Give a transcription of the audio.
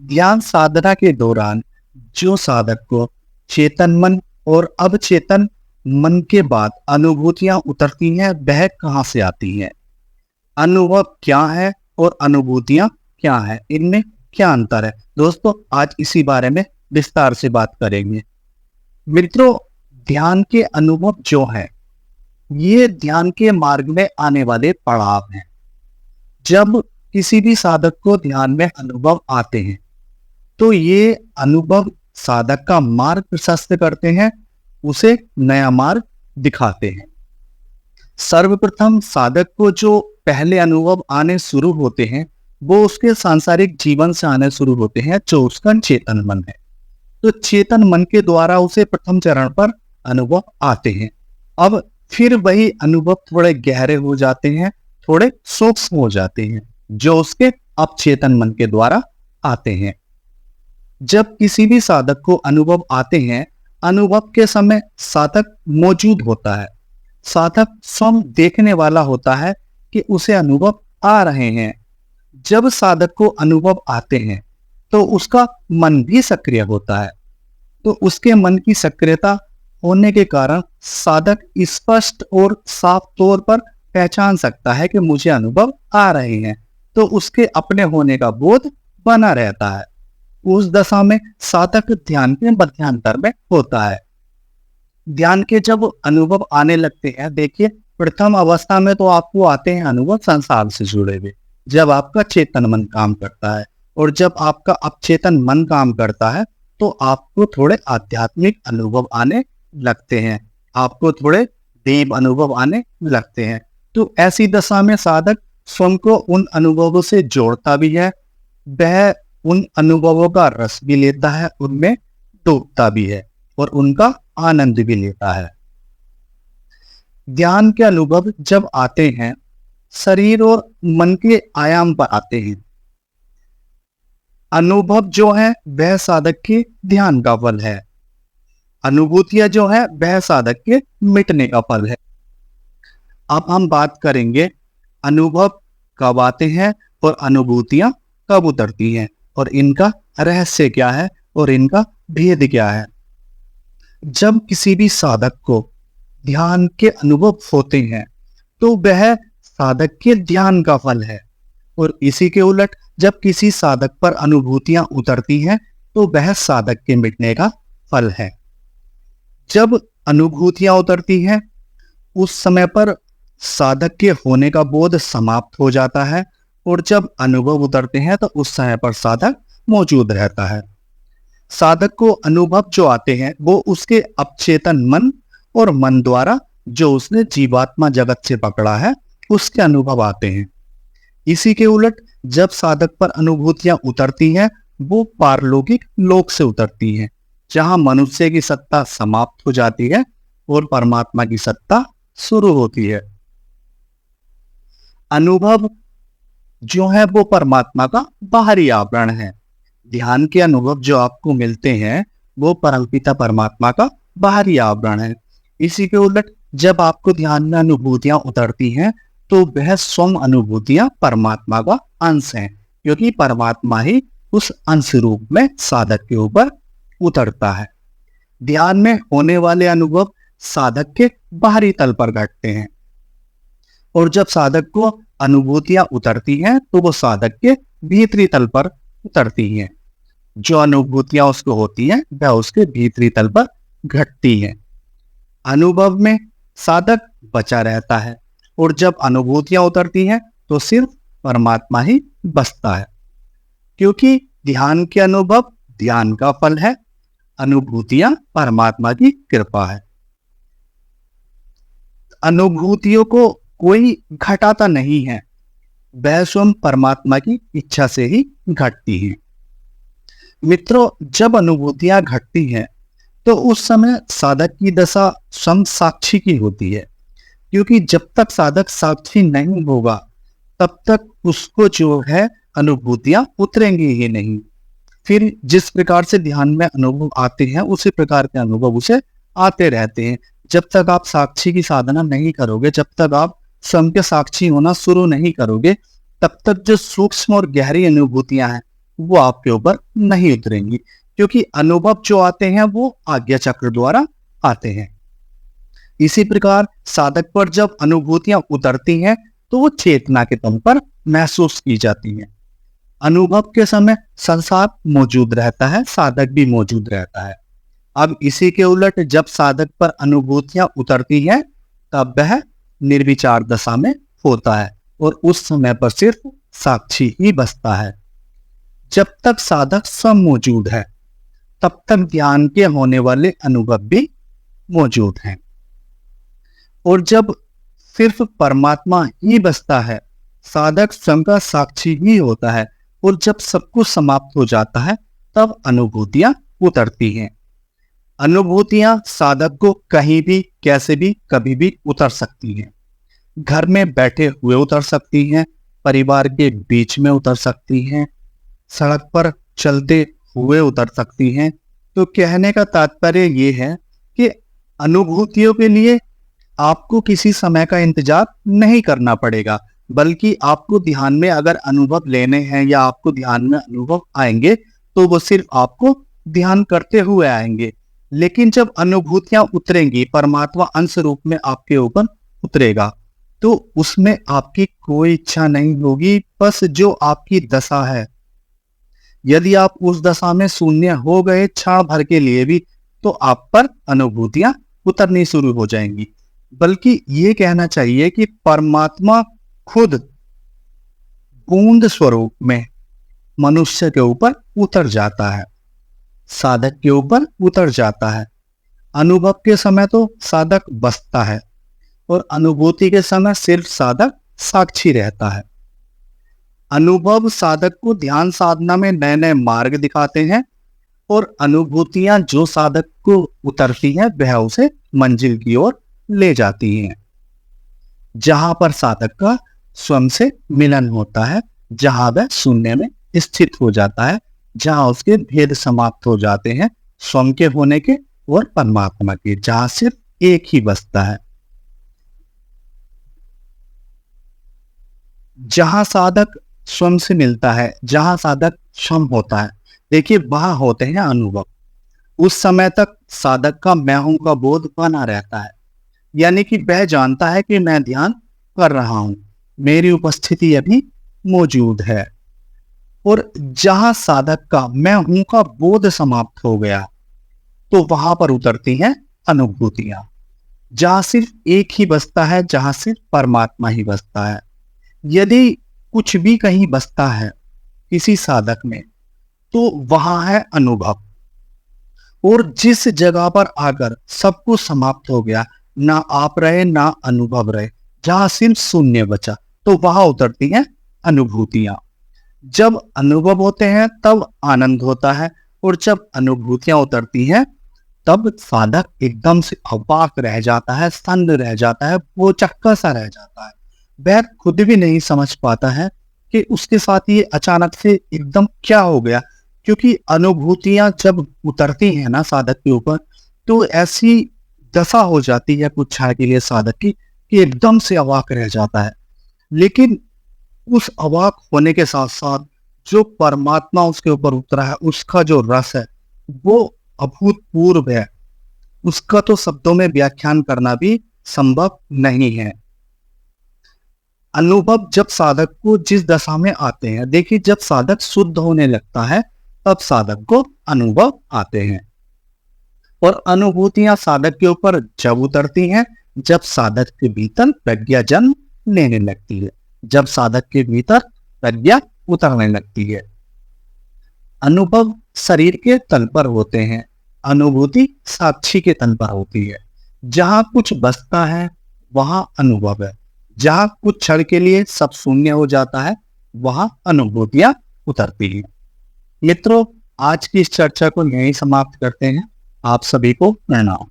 ध्यान साधना के दौरान जो साधक को चेतन मन और अवचेतन मन के बाद अनुभूतियां उतरती हैं, वह कहाँ से आती हैं? अनुभव क्या है और अनुभूतियां क्या है, इनमें क्या अंतर है? दोस्तों, आज इसी बारे में विस्तार से बात करेंगे। मित्रों, ध्यान के अनुभव जो है, ये ध्यान के मार्ग में आने वाले पड़ाव हैं। जब किसी भी साधक को ध्यान में अनुभव आते हैं, तो ये अनुभव साधक का मार्ग प्रशस्त करते हैं, उसे नया मार्ग दिखाते हैं। सर्वप्रथम साधक को जो पहले अनुभव आने शुरू होते हैं, वो उसके सांसारिक जीवन से आने शुरू होते हैं, जो उसका चेतन मन है। तो चेतन मन के द्वारा उसे प्रथम चरण पर अनुभव आते हैं। अब फिर वही अनुभव थोड़े गहरे हो जाते हैं, थोड़े सूक्ष्म हो जाते हैं, जो उसके अपचेतन मन के द्वारा आते हैं। जब किसी भी साधक को अनुभव आते हैं, अनुभव के समय साधक मौजूद होता है। साधक स्वयं देखने वाला होता है कि उसे अनुभव आ रहे हैं। जब साधक को अनुभव आते हैं, तो उसका मन भी सक्रिय होता है। तो उसके मन की सक्रियता होने के कारण साधक स्पष्ट और साफ तौर पर पहचान सकता है कि मुझे अनुभव आ रहे हैं। तो उसके अपने होने का बोध बना रहता है। उस दशा में साधक ध्यान के मध्यांतर में होता है। ध्यान के जब अनुभव आने लगते हैं, देखिए, प्रथम अवस्था में तो आपको आते हैं अनुभव संसार से जुड़े हुए, जब आपका चेतन मन काम करता है। और जब आपका अपचेतन मन काम करता है, तो आपको थोड़े आध्यात्मिक अनुभव आने लगते हैं, आपको थोड़े देव अनुभव आने लगते हैं। तो ऐसी दशा में साधक स्वयं को उन अनुभवों से जोड़ता भी है, वह उन अनुभवों का रस भी लेता है, उनमें डूबता भी है और उनका आनंद भी लेता है। ध्यान के अनुभव जब आते हैं, शरीर और मन के आयाम पर आते हैं। अनुभव जो है, वह साधक के ध्यान का फल है। अनुभूतियां जो है, वह साधक के मिटने का फल है। अब हम बात करेंगे अनुभव कब आते हैं और अनुभूतियां कब उतरती हैं, और इनका रहस्य क्या है और इनका भेद क्या है। जब किसी भी साधक को ध्यान के अनुभव होते हैं, तो वह साधक के ध्यान का फल है। और इसी के उलट जब किसी साधक पर अनुभूतियां उतरती हैं, तो वह साधक के मिटने का फल है। जब अनुभूतियां उतरती हैं, उस समय पर साधक के होने का बोध समाप्त हो जाता है, और जब अनुभव उतरते हैं, तो उस समय पर साधक मौजूद रहता है। साधक को अनुभव जो आते हैं, वो उसके अपचेतन मन और मन द्वारा जो उसने जीवात्मा जगत से पकड़ा है, उसके अनुभव आते हैं। इसी के उलट जब साधक पर अनुभूतियां उतरती हैं, वो पारलौकिक लोक से उतरती हैं, जहां मनुष्य की सत्ता समाप्त हो जाती है और परमात्मा की सत्ता शुरू होती है। अनुभव जो है, वो परमात्मा का बाहरी आवरण है। ध्यान के अनुभव जो आपको मिलते हैं, वो परमपिता परमात्मा का बाहरी आवरण है। इसी के उलट जब आपको ध्यान में अनुभूतियां उतरती हैं, तो वह स्वयं अनुभूतियां परमात्मा का अंश हैं, क्योंकि परमात्मा ही उस अंश रूप में साधक के ऊपर उतरता है। ध्यान में होने वाले अनुभव साधक के बाहरी तल पर घटते हैं, और जब साधक को अनुभूतियां उतरती हैं, तो वो साधक के भीतरी तल पर उतरती हैं। जो अनुभूतियां उसको होती हैं, वह उसके भीतरी तल पर घटती हैं। अनुभव में साधक बचा रहता है, और जब अनुभूतियां उतरती हैं, तो सिर्फ परमात्मा ही बचता है, क्योंकि ध्यान के अनुभव ध्यान का फल है, अनुभूतियां परमात्मा की कृपा है। अनुभूतियों को कोई घटाता नहीं है, वह स्वयं परमात्मा की इच्छा से ही घटती है। मित्रों, जब अनुभूतियां घटती हैं, तो उस समय साधक की दशा स्वयं साक्षी की होती है, क्योंकि जब तक साधक साक्षी नहीं होगा, तब तक उसको जो है अनुभूतियां उतरेंगी ही नहीं। फिर जिस प्रकार से ध्यान में अनुभव आते हैं, उसी प्रकार के अनुभव उसे आते रहते हैं। जब तक आप साक्षी की साधना नहीं करोगे, जब तक आप स्वयं के साक्षी होना शुरू नहीं करोगे, तब तक जो सूक्ष्म और गहरी अनुभूतियां हैं, वो आपके ऊपर नहीं उतरेंगी, क्योंकि अनुभव जो आते हैं वो आज्ञा चक्र द्वारा आते हैं। इसी प्रकार साधक पर जब अनुभूतियां उतरती हैं तो वो चेतना के तल पर महसूस की जाती हैं। अनुभव के समय संसार मौजूद रहता है, साधक भी मौजूद रहता है। अब इसी के उलट जब साधक पर अनुभूतियां उतरती हैं तब वह निर्विचार दशा में होता है और उस समय पर सिर्फ साक्षी ही बचता है। जब तक साधक स्वयं मौजूद है तब तक ध्यान के होने वाले अनुभव भी मौजूद हैं। और जब सिर्फ परमात्मा ही बचता है, साधक स्वयं का साक्षी ही होता है, और जब सब कुछ समाप्त हो जाता है तब अनुभूतियां उतरती हैं। अनुभूतियां साधक को कहीं भी, कैसे भी, कभी भी उतर सकती हैं। घर में बैठे हुए उतर सकती हैं, परिवार के बीच में उतर सकती हैं, सड़क पर चलते हुए उतर सकती हैं। तो कहने का तात्पर्य ये है कि अनुभूतियों के लिए आपको किसी समय का इंतजार नहीं करना पड़ेगा, बल्कि आपको ध्यान में अगर अनुभव लेने हैं या आपको ध्यान में अनुभव आएंगे तो वो सिर्फ आपको ध्यान करते हुए आएंगे। लेकिन जब अनुभूतियां उतरेंगी, परमात्मा अंश रूप में आपके ऊपर उतरेगा, तो उसमें आपकी कोई इच्छा नहीं होगी, बस जो आपकी दशा है। यदि आप उस दशा में शून्य हो गए क्षण भर के लिए भी, तो आप पर अनुभूतियां उतरनी शुरू हो जाएंगी। बल्कि ये कहना चाहिए कि परमात्मा खुद बूंद स्वरूप में मनुष्य के ऊपर उतर जाता है, साधक के ऊपर उतर जाता है। अनुभव के समय तो साधक बसता है और अनुभूति के समय सिर्फ साधक साक्षी रहता है। अनुभव साधक को ध्यान साधना में नए नए मार्ग दिखाते हैं और अनुभूतियां जो साधक को उतरती हैं वह उसे मंजिल की ओर ले जाती हैं, जहां पर साधक का स्वयं से मिलन होता है, जहां वह शून्य में स्थित हो जाता है, जहां उसके भेद समाप्त हो जाते हैं, स्वयं के होने के और परमात्मा के, जहां सिर्फ एक ही बचता है। जहां साधक स्वयं से मिलता है, जहां साधक स्वयं होता है, देखिए वहां होते हैं अनुभव। उस समय तक साधक का मैं हूं का बोध बना रहता है, यानी कि वह जानता है कि मैं ध्यान कर रहा हूं, मेरी उपस्थिति अभी मौजूद है। और जहां साधक का मैं हूं का बोध समाप्त हो गया तो वहां पर उतरती हैं अनुभूतियां, जहां सिर्फ एक ही बचता है, जहां सिर्फ परमात्मा ही बचता है। यदि कुछ भी कहीं बचता है किसी साधक में तो वहां है अनुभव। और जिस जगह पर आकर सब कुछ समाप्त हो गया, ना आप रहे ना अनुभव रहे, जहां सिर्फ शून्य बचा, तो वहां उतरती हैं अनुभूतियां। जब अनुभव होते हैं तब आनंद होता है, और जब अनुभूतियां उतरती हैं तब साधक एकदम से अवाक रह जाता है, स्तंभ रह जाता है, वो चक्का सा रह जाता है। वह खुद भी नहीं समझ पाता है कि उसके साथ ये अचानक से एकदम क्या हो गया। क्योंकि अनुभूतियां जब उतरती हैं ना साधक के ऊपर, तो ऐसी दशा हो जाती है कुछ क्षण के लिए साधक की कि एकदम से अवाक रह जाता है। लेकिन उस अवाक होने के साथ साथ जो परमात्मा उसके ऊपर उतरा है, उसका जो रस है वो अभूतपूर्व है। उसका तो शब्दों में व्याख्यान करना भी संभव नहीं है। अनुभव जब साधक को जिस दशा में आते हैं, देखिए जब साधक शुद्ध होने लगता है तब साधक को अनुभव आते हैं। और अनुभूतियां साधक के ऊपर जब उतरती हैं जब साधक के भीतर प्रज्ञा जन्म लेने लगती है, जब साधक के भीतर प्रज्ञा उतरने लगती है। अनुभव शरीर के तल पर होते हैं, अनुभूति साक्षी के तल पर होती है। जहां कुछ बचता है वहां अनुभव है, जहां कुछ क्षण के लिए सब शून्य हो जाता है वहां अनुभूतियां उतरती हैं। मित्रों, आज की इस चर्चा को यहीं समाप्त करते हैं। आप सभी को प्रणाम।